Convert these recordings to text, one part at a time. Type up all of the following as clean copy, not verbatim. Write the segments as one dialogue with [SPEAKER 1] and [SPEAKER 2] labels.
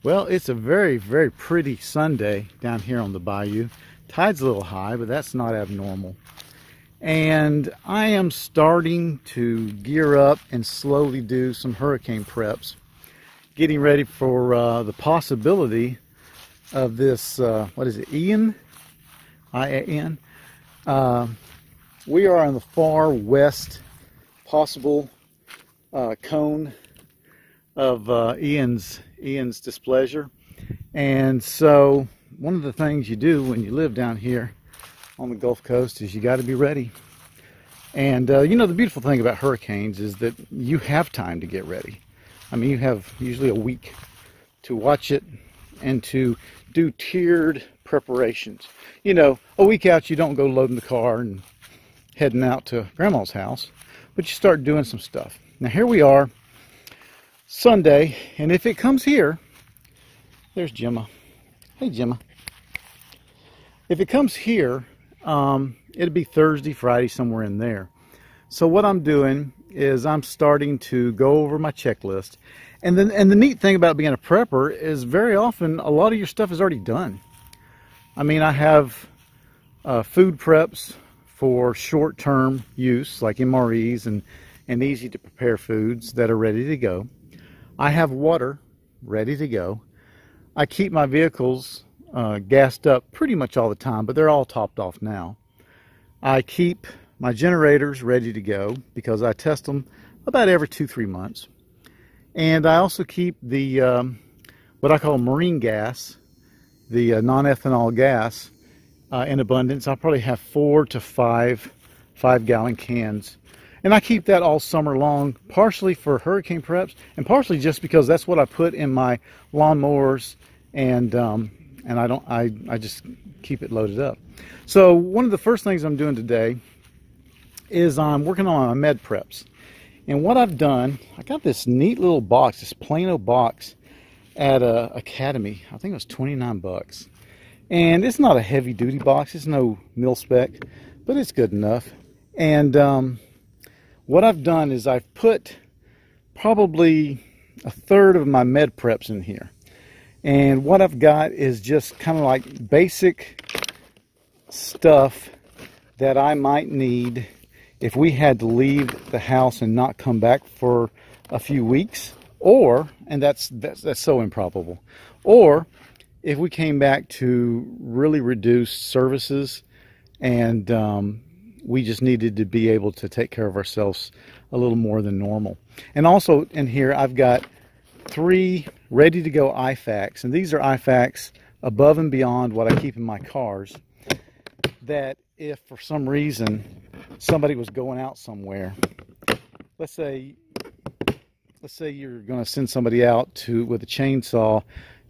[SPEAKER 1] Well, it's a very, very pretty Sunday down here on the bayou. Tide's a little high, but that's not abnormal. And I am starting to gear up and slowly do some hurricane preps, getting ready for the possibility of this, what is it, Ian? I-A-N? We are on the far west possible cone of Ian's displeasure. And so one of the things you do when you live down here on the Gulf Coast is you got to be ready. And you know, the beautiful thing about hurricanes is that you have time to get ready. I mean, you have usually a week to watch it and to do tiered preparations. You know, a week out you don't go loading the car and heading out to grandma's house, but you start doing some stuff. Now here we are, Sunday, and if it comes here, there's Gemma. Hey Gemma. If it comes here, it'll be Thursday, Friday, somewhere in there. So what I'm doing is I'm starting to go over my checklist. And the neat thing about being a prepper is very often a lot of your stuff is already done. I mean, I have food preps for short-term use, like MREs and easy to prepare foods that are ready to go. I have water ready to go. I keep my vehicles gassed up pretty much all the time, but they're all topped off now. I keep my generators ready to go because I test them about every 2-3 months. And I also keep the what I call marine gas, the non-ethanol gas, in abundance. I'll probably have 4 to 5 5-gallon cans. And I keep that all summer long, partially for hurricane preps, and partially just because that's what I put in my lawnmowers, and I just keep it loaded up. So one of the first things I'm doing today is I'm working on my med preps. And what I've done, I got this neat little box, this Plano box at Academy. I think it was 29 bucks. And it's not a heavy duty box, it's no mil spec, but it's good enough. And what I've done is I've put probably a third of my med preps in here. And what I've got is just kind of like basic stuff that I might need if we had to leave the house and not come back for a few weeks, or, and that's so improbable, or if we came back to really reduced services and we just needed to be able to take care of ourselves a little more than normal. And also in here I've got 3 ready to go IFAKs, and these are IFAKs above and beyond what I keep in my cars, that if for some reason somebody was going out somewhere, let's say you're going to send somebody out with a chainsaw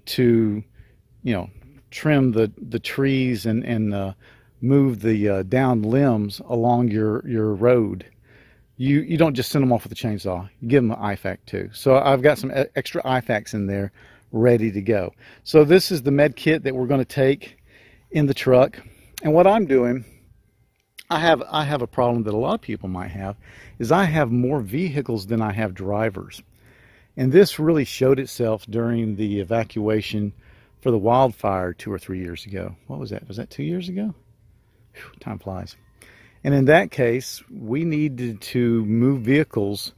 [SPEAKER 1] to, you know, trim the trees and move the down limbs along your road. You don't just send them off with a chainsaw. You give them an IFAK too. So I've got some extra IFAKs in there ready to go. So this is the med kit that we're going to take in the truck. And what I'm doing, I have a problem that a lot of people might have, is I have more vehicles than I have drivers. And this really showed itself during the evacuation for the wildfire 2 or 3 years ago. What was that? Was that 2 years ago? Whew, time flies. And in that case, we needed to move vehicles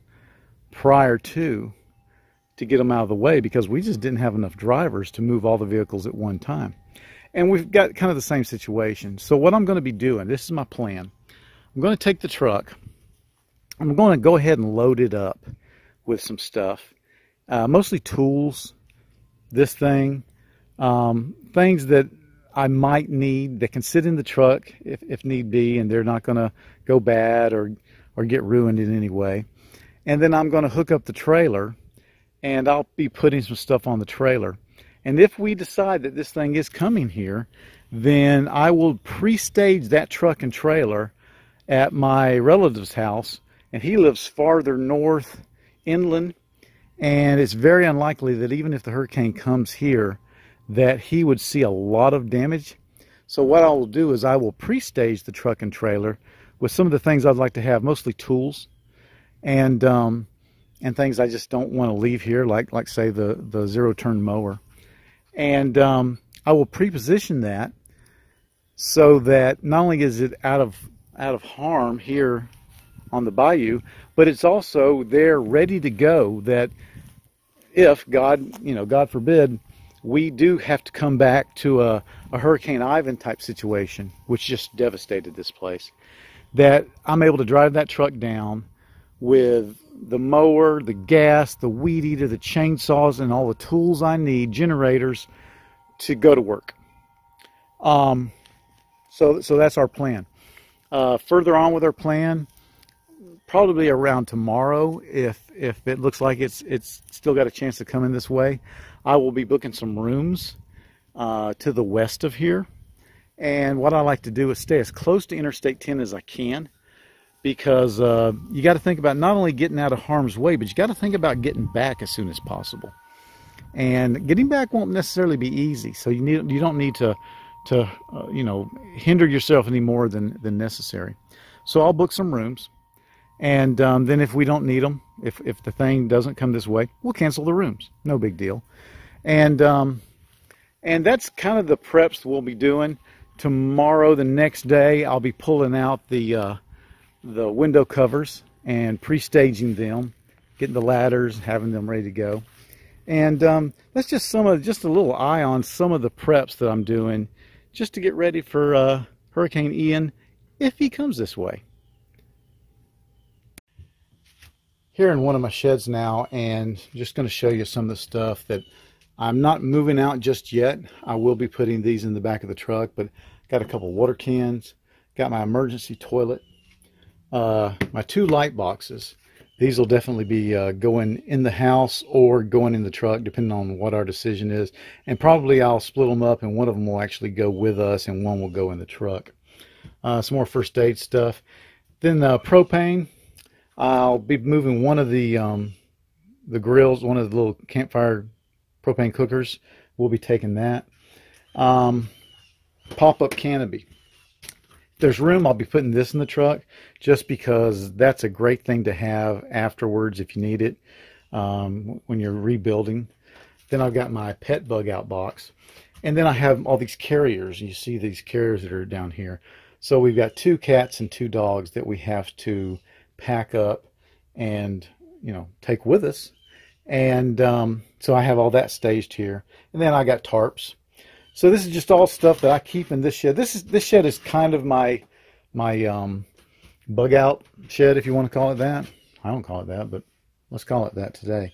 [SPEAKER 1] prior to get them out of the way because we just didn't have enough drivers to move all the vehicles at one time. And we've got kind of the same situation. So what I'm going to be doing, this is my plan. I'm going to take the truck. I'm going to go ahead and load it up with some stuff. Mostly tools, this thing, things that I might need that can sit in the truck if need be, and they're not going to go bad or get ruined in any way. And then I'm going to hook up the trailer, and I'll be putting some stuff on the trailer. And if we decide that this thing is coming here, then I will pre-stage that truck and trailer at my relative's house, and he lives farther north inland, and it's very unlikely that even if the hurricane comes here that he would see a lot of damage. So what I will do is I will pre-stage the truck and trailer with some of the things I'd like to have, mostly tools and things I just don't want to leave here, like say the zero-turn mower. And I will pre-position that so that not only is it out of harm here on the bayou, but it's also there ready to go, that if God forbid, we do have to come back to a Hurricane Ivan type situation, which just devastated this place, that I'm able to drive that truck down with the mower, the gas, the weed eater, the chainsaws, and all the tools I need, generators, to go to work. So that's our plan. Further on with our plan, probably around tomorrow, if it looks like it's still got a chance to come in this way, I will be booking some rooms to the west of here. And what I like to do is stay as close to Interstate 10 as I can, because you got to think about not only getting out of harm's way, but you got to think about getting back as soon as possible. And getting back won't necessarily be easy, so you don't need to hinder yourself any more than necessary. So I'll book some rooms, and then if we don't need them, if the thing doesn't come this way, we'll cancel the rooms. No big deal. And that's kind of the preps we'll be doing. Tomorrow, the next day, I'll be pulling out the window covers and pre-staging them, getting the ladders, having them ready to go. And that's just a little eye on some of the preps that I'm doing, just to get ready for Hurricane Ian, if he comes this way. Here in one of my sheds now, and just going to show you some of the stuff that I'm not moving out just yet. I will be putting these in the back of the truck, but got a couple water cans, got my emergency toilet, my 2 light boxes. These will definitely be going in the house or going in the truck, depending on what our decision is. And probably I'll split them up, and one of them will actually go with us and one will go in the truck. Some more first aid stuff. Then propane. I'll be moving one of the grills, one of the little campfire propane cookers. We'll be taking that. Pop-up canopy. If there's room, I'll be putting this in the truck, just because that's a great thing to have afterwards if you need it when you're rebuilding. Then I've got my pet bug out box, and then I have all these carriers. You see these carriers that are down here. So we've got 2 cats and 2 dogs that we have to pack up and take with us. And so I have all that staged here, and then I got tarps. So this is just all stuff that I keep in this shed. This shed is kind of my bug out shed, if you want to call it that. I don't call it that, but let's call it that today.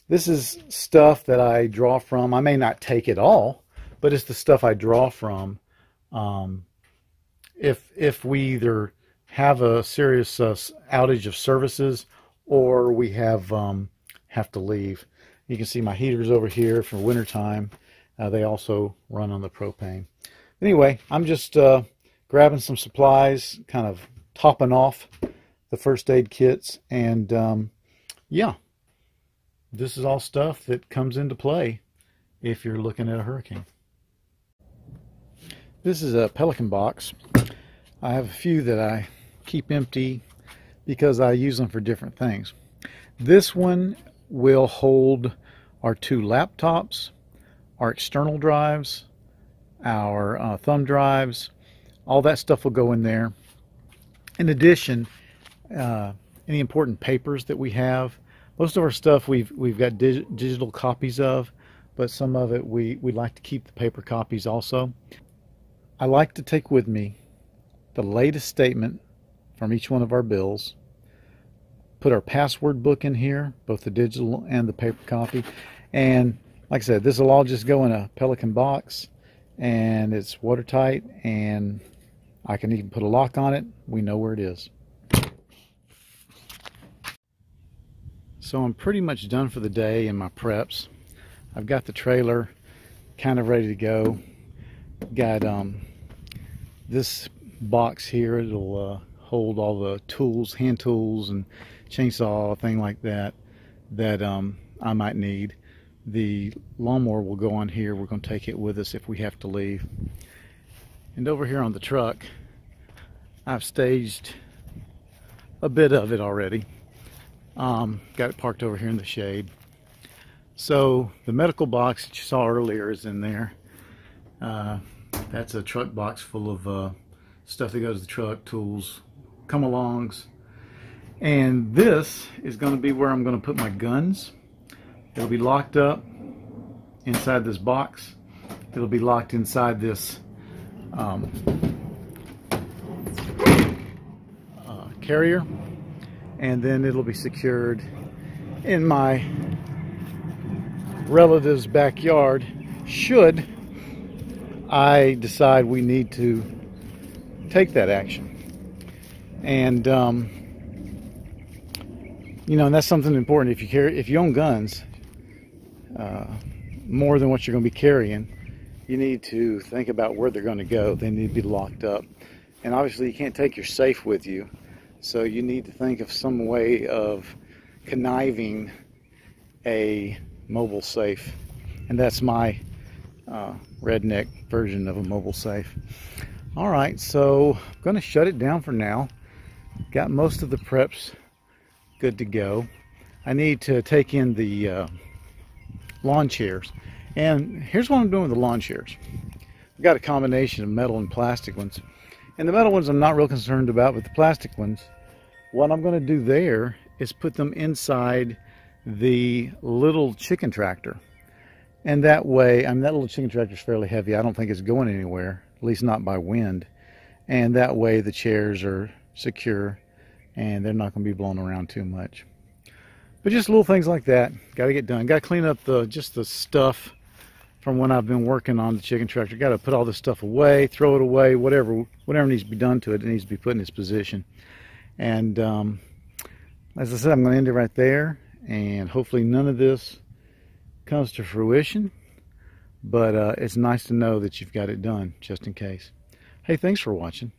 [SPEAKER 1] This is stuff that I draw from. I may not take it all, but it's the stuff I draw from. If we either have a serious outage of services, or we have to leave. You can see my heaters over here for wintertime. They also run on the propane. Anyway, I'm just grabbing some supplies, kind of topping off the first aid kits, and yeah, this is all stuff that comes into play if you're looking at a hurricane. This is a Pelican box. I have a few that I keep empty because I use them for different things. This one will hold our 2 laptops, our external drives, our thumb drives. All that stuff will go in there. In addition, any important papers that we have. Most of our stuff we've got digital copies of, but some of it we'd like to keep the paper copies also. I like to take with me the latest statement from each one of our bills, put our password book in here, both the digital and the paper copy, and like I said, this will all just go in a Pelican box, and it's watertight, and I can even put a lock on it. We know where it is. So I'm pretty much done for the day in my preps. I've got the trailer kind of ready to go. Got this box here. It'll hold all the tools, hand tools and chainsaw, thing like that I might need. The lawnmower will go on here. We're going to take it with us if we have to leave. And over here on the truck, I've staged a bit of it already. Got it parked over here in the shade. So the medical box that you saw earlier is in there. That's a truck box full of stuff that goes to the truck, tools, come-alongs. And this is going to be where I'm going to put my guns. It'll be locked up inside this box. It'll be locked inside this carrier, and then it'll be secured in my relative's backyard should I decide we need to take that action. And you know, and that's something important. If you own guns, more than what you're going to be carrying, you need to think about where they're going to go. They need to be locked up, and obviously you can't take your safe with you, so you need to think of some way of conniving a mobile safe, and that's my redneck version of a mobile safe. All right, so I'm going to shut it down for now. Got most of the preps good to go. I need to take in the lawn chairs, and here's what I'm doing with the lawn chairs. I've got a combination of metal and plastic ones, and the metal ones I'm not real concerned about, but the plastic ones, what I'm going to do there is put them inside the little chicken tractor. And that way, I mean, that little chicken tractor is fairly heavy. I don't think it's going anywhere, at least not by wind. And that way the chairs are secure and they're not going to be blown around too much. But just little things like that got to get done. Got to clean up just the stuff from when I've been working on the chicken tractor. Got to put all this stuff away, throw it away, whatever needs to be done to it. It needs to be put in its position. And as I said, I'm going to end it right there. And hopefully none of this comes to fruition. But it's nice to know that you've got it done, just in case. Hey, thanks for watching.